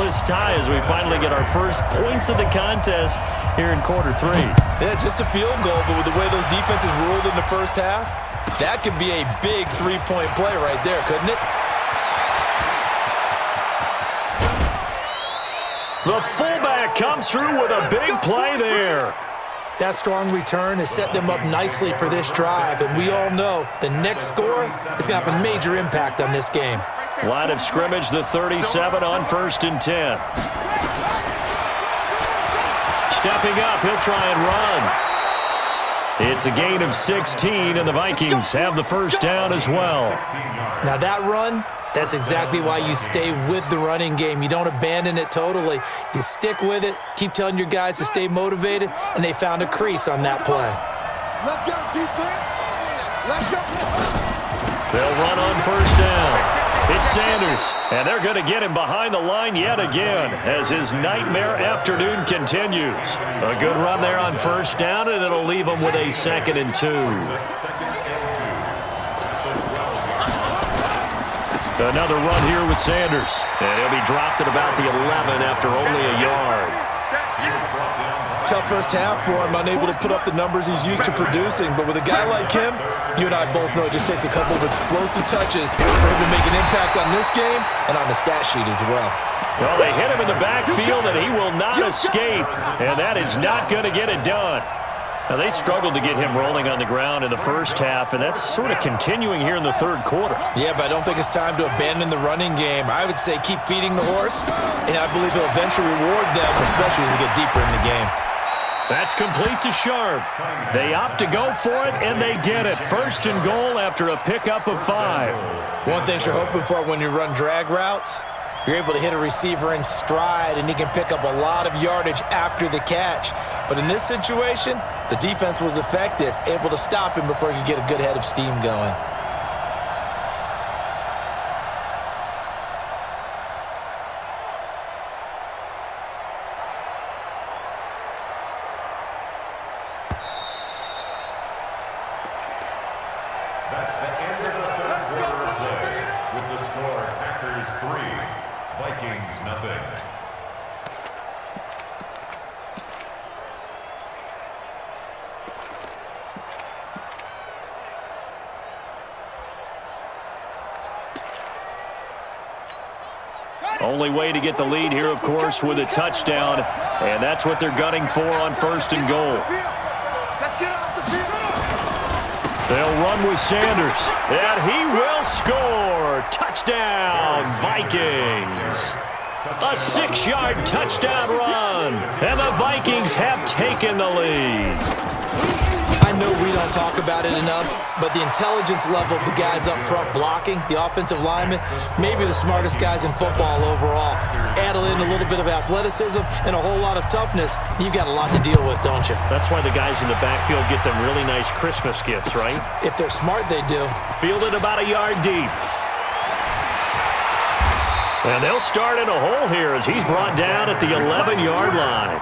scoreless tie as we finally get our first points of the contest here in quarter 3. Yeah, just a field goal, but with the way those defenses ruled in the first half, that could be a big three-point play right there, couldn't it? The fullback comes through with a big play there. That strong return has set them up nicely for this drive, and we all know the next score is going to have a major impact on this game. Line of scrimmage, the 37 on 1st and 10. Stepping up, he'll try and run. It's a gain of 16, and the Vikings have the first down as well. Now that run, that's exactly why you stay with the running game. You don't abandon it totally. You stick with it, keep telling your guys to stay motivated, and they found a crease on that play. Let's go, defense. Let's go. They'll run on 1st down. It's Sanders, and they're going to get him behind the line yet again as his nightmare afternoon continues. A good run there on 1st down, and it'll leave him with a 2nd and 2. Another run here with Sanders, and he'll be dropped at about the 11 after only a yard. Tough first half for him, unable to put up the numbers he's used to producing. But with a guy like him, you and I both know it just takes a couple of explosive touches for him to make an impact on this game and on the stat sheet as well. Well, they hit him in the backfield, and he will not escape, and that is not going to get it done. Now, they struggled to get him rolling on the ground in the first half, and that's sort of continuing here in the 3rd quarter. Yeah, but I don't think it's time to abandon the running game. I would say keep feeding the horse, and I believe he'll eventually reward them, especially as we get deeper in the game. That's complete to Sharp. They opt to go for it, and they get it. 1st and goal after a pickup of 5. One thing you're hoping for when you run drag routes, you're able to hit a receiver in stride, and he can pick up a lot of yardage after the catch. But in this situation, the defense was effective, able to stop him before he could get a good head of steam going. That's the end of the 3rd quarter of play. With the score, Packers 3, Vikings nothing. Only way to get the lead here, of course, with a touchdown, and that's what they're gunning for on 1st and goal. Let's get off the field. They'll run with Sanders, and he will score. Touchdown, Vikings. A 6-yard touchdown run, and the Vikings have taken the lead. I know we don't talk about it enough, but the intelligence level of the guys up front blocking, the offensive linemen, maybe the smartest guys in football overall. Add in a little bit of athleticism and a whole lot of toughness, you've got a lot to deal with, don't you? That's why the guys in the backfield get them really nice Christmas gifts, right? If they're smart, they do. Fielded about a yard deep. And they'll start in a hole here as he's brought down at the 11-yard line.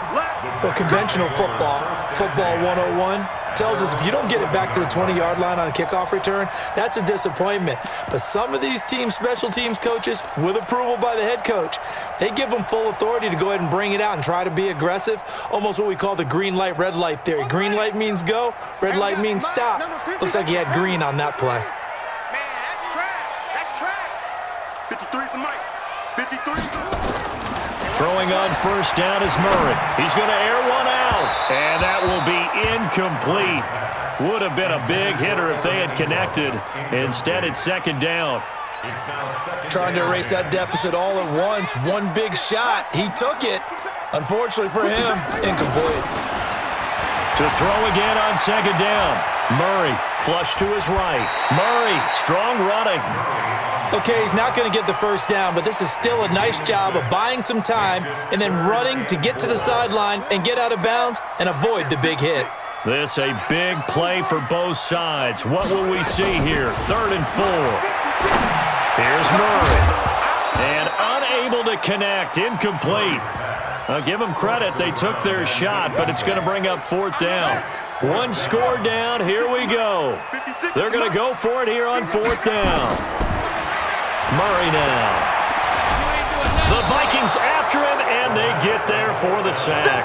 Well, conventional football 101, tells us if you don't get it back to the 20-yard line on a kickoff return, that's a disappointment. But some of these special teams coaches, with approval by the head coach, they give them full authority to go ahead and bring it out and try to be aggressive, almost what we call the green light, red light theory. Green light means go, red light means stop. Looks like he had green on that play. Man, that's trash. That's trash. 53 at the mic. 53. Throwing on 1st down is Murray. He's going to air one out, and that will be incomplete. Would have been a big hitter if they had connected. Instead, it's 2nd down. Trying to erase that deficit all at once. One big shot. He took it. Unfortunately for him, incomplete. To throw again on 2nd down. Murray, flush to his right. Murray, strong running. Okay, he's not going to get the 1st down, but this is still a nice job of buying some time and then running to get to the sideline and get out of bounds and avoid the big hit. This a big play for both sides. What will we see here? 3rd and 4. Here's Murray. And unable to connect. Incomplete. I'll give them credit. They took their shot, but it's going to bring up 4th down. One score down. Here we go. They're going to go for it here on 4th down. Murray now. The The Vikings after him, and they get there for the sack.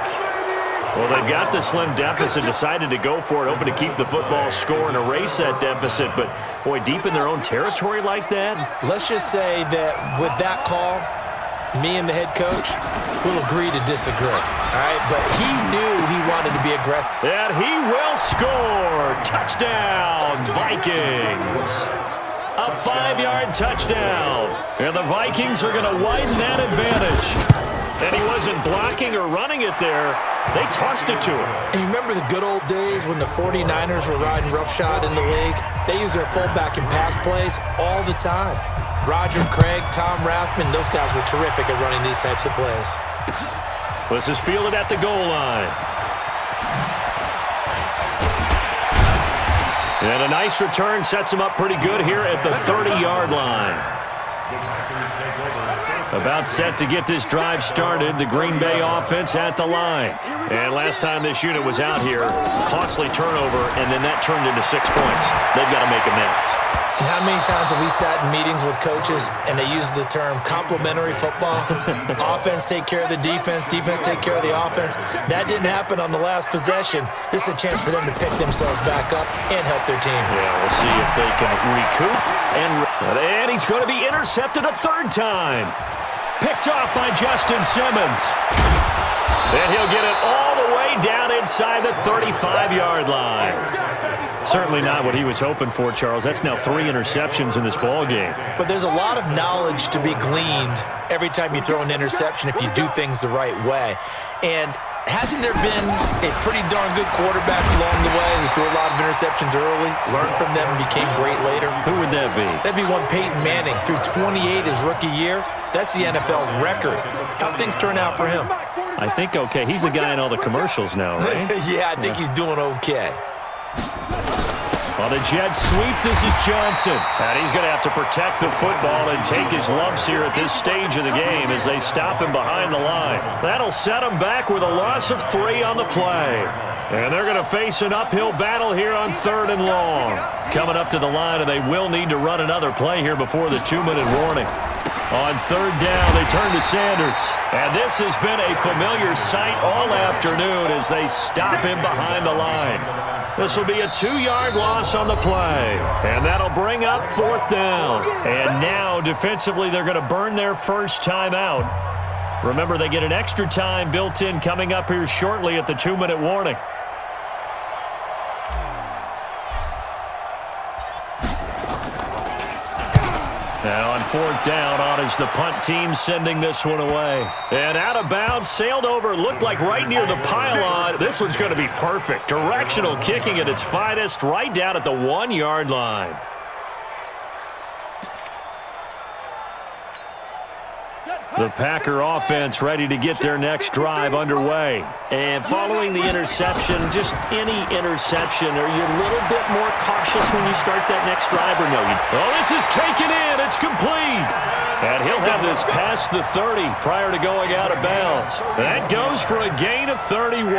Well, they've got the slim deficit, decided to go for it, hoping to keep the football score and erase that deficit. But, boy, deep in their own territory like that. Let's just say that with that call, me and the head coach will agree to disagree, all right? But he knew he wanted to be aggressive. And he will score. Touchdown, Vikings. A 5-yard touchdown. And the Vikings are going to widen that advantage. And he wasn't blocking or running it there. They tossed it to him. And you remember the good old days when the 49ers were riding roughshod in the league? They used their fullback in pass plays all the time. Roger Craig, Tom Rathman, those guys were terrific at running these types of plays. This is fielded at the goal line. And a nice return sets him up pretty good here at the 30-yard line. About set to get this drive started, the Green Bay offense at the line. And last time this unit was out here, costly turnover, and then that turned into 6 points. They've got to make amends. And how many times have we sat in meetings with coaches and they use the term complementary football? Offense take care of the defense, defense take care of the offense. That didn't happen on the last possession. This is a chance for them to pick themselves back up and help their team. Yeah, we'll see if they can recoup. And he's going to be intercepted a third time. Picked off by Justin Simmons. And he'll get it all the way down inside the 35-yard line. Certainly not what he was hoping for, Charles. That's now 3 interceptions in this ball game. But there's a lot of knowledge to be gleaned every time you throw an interception if you do things the right way. And hasn't there been a pretty darn good quarterback along the way who threw a lot of interceptions early, learned from them, and became great later? Who would that be? That'd be one Peyton Manning. Threw 28 his rookie year. That's the NFL record. How'd things turn out for him? I think okay. He's the guy in all the commercials now, right? Yeah, I think he's doing okay. On a jet sweep, this is Johnson. And he's going to have to protect the football and take his lumps here at this stage of the game as they stop him behind the line. That'll set him back with a loss of 3 on the play. And they're going to face an uphill battle here on 3rd and long. Coming up to the line, and they will need to run another play here before the 2-minute warning. On 3rd down, they turn to Sanders. And this has been a familiar sight all afternoon as they stop him behind the line. This will be a 2-yard loss on the play. And that'll bring up 4th down. And now, defensively, they're going to burn their first time out. Remember, they get an extra time built in coming up here shortly at the 2-minute warning. Now on 4th down, on is the punt team sending this one away. And out of bounds, sailed over, looked like right near the pylon. This one's going to be perfect. Directional kicking at its finest, right down at the 1-yard line. The Packer offense ready to get their next drive underway. And following the interception, just any interception, are you a little bit more cautious when you start that next drive or no? Oh, this is taken in. It's complete. And he'll have this past the 30 prior to going out of bounds. That goes for a gain of 31.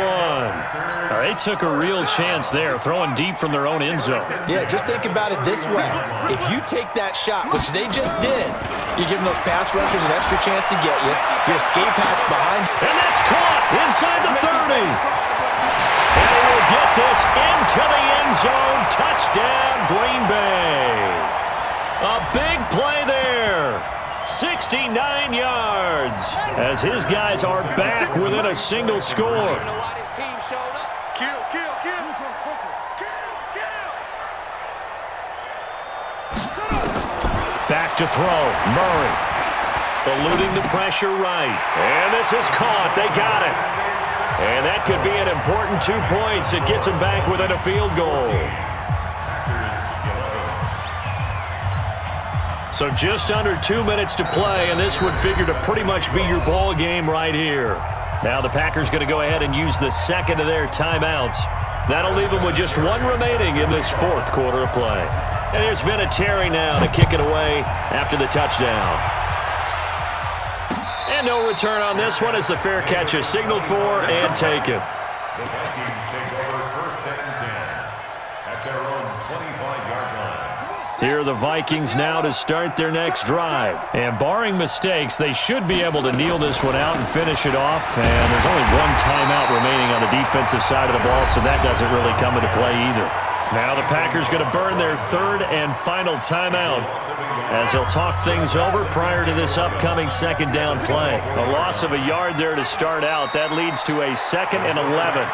They took a real chance there, throwing deep from their own end zone. Yeah, just think about it this way. If you take that shot, which they just did, you're giving those pass rushers an extra chance to get you. Your escape hatch behind. And that's caught inside the 30. And he will get this into the end zone. Touchdown, Green Bay. A big play there. 69 yards as his guys are back within a single score. Back to throw. Murray eluding the pressure right. And this is caught. They got it. And that could be an important 2 points. It gets them back within a field goal. So just under 2 minutes to play, and this would figure to pretty much be your ball game right here. Now the Packers going to go ahead and use the second of their timeouts. That'll leave them with just 1 remaining in this 4th quarter of play. And there's Vinatieri now to kick it away after the touchdown. And no return on this one as the fair catch is signaled for and taken. The Vikings take over 1st and 10 at their own 25-yard line. Here are the Vikings now to start their next drive. And barring mistakes, they should be able to kneel this one out and finish it off. And there's only one timeout remaining on the defensive side of the ball, so that doesn't really come into play either. Now the Packers going to burn their third and final timeout as they'll talk things over prior to this upcoming second down play. A loss of a yard there to start out. That leads to a 2nd and 11.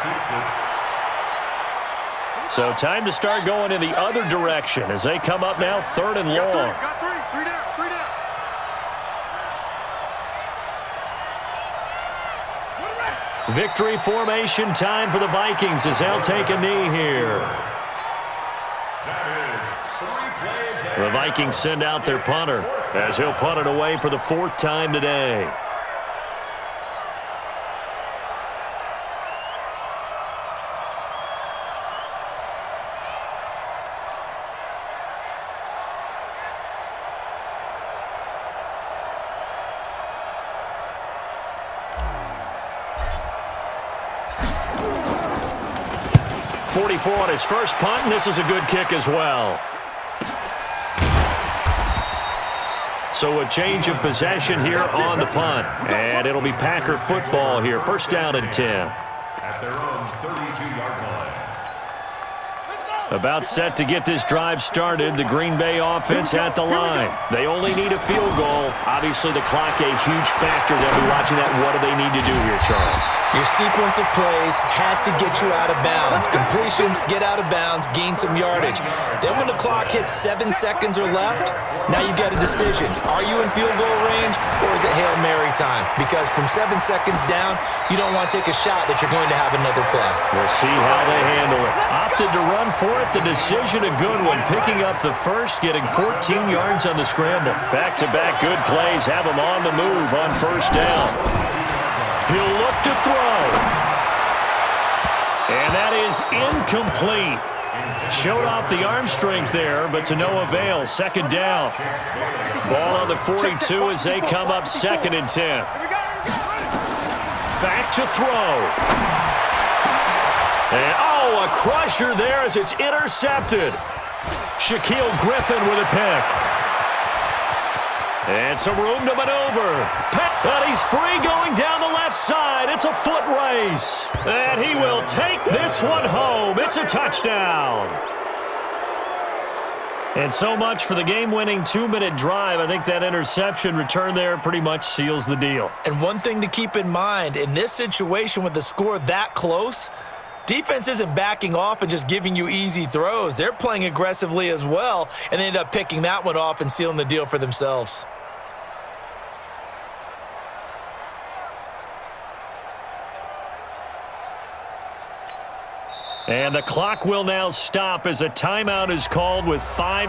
So time to start going in the other direction as they come up now 3rd and long. Got three down. Victory formation time for the Vikings as they'll take a knee here. The Vikings send out their punter as he'll punt it away for the 4th time today. On his first punt, and this is a good kick as well. So a change of possession here on the punt, and it'll be Packer football here. 1st down and 10. At their own 32-yard line. About set to get this drive started, the Green Bay offense at the line. They only need a field goal. Obviously, the clock a huge factor. They'll be watching that. What do they need to do here, Charles? Your sequence of plays has to get you out of bounds. Completions, get out of bounds, gain some yardage. Then when the clock hits 7 seconds or left, now you get a decision. Are you in field goal range or is it Hail Mary time? Because from 7 seconds down, you don't want to take a shot that you're going to have another play. We'll see how they handle it. Opted to run for it. The decision a good one. Picking up the first, getting 14 yards on the scramble. Back-to-back good plays have him on the move on 1st down. He'll look to throw. And that is incomplete. Showed off the arm strength there, but to no avail. 2nd down. Ball on the 42 as they come up 2nd and 10. Back to throw. And, a crusher there as it's intercepted. Shaquille Griffin with a pick. And some room to maneuver. But he's free going down the left side. It's a foot race. And he will take this one home. It's a touchdown. And so much for the game-winning 2-minute drive. I think that interception return there pretty much seals the deal. And one thing to keep in mind, in this situation with the score that close, defense isn't backing off and just giving you easy throws. They're playing aggressively as well, and they end up picking that one off and sealing the deal for themselves. And the clock will now stop as a timeout is called with 5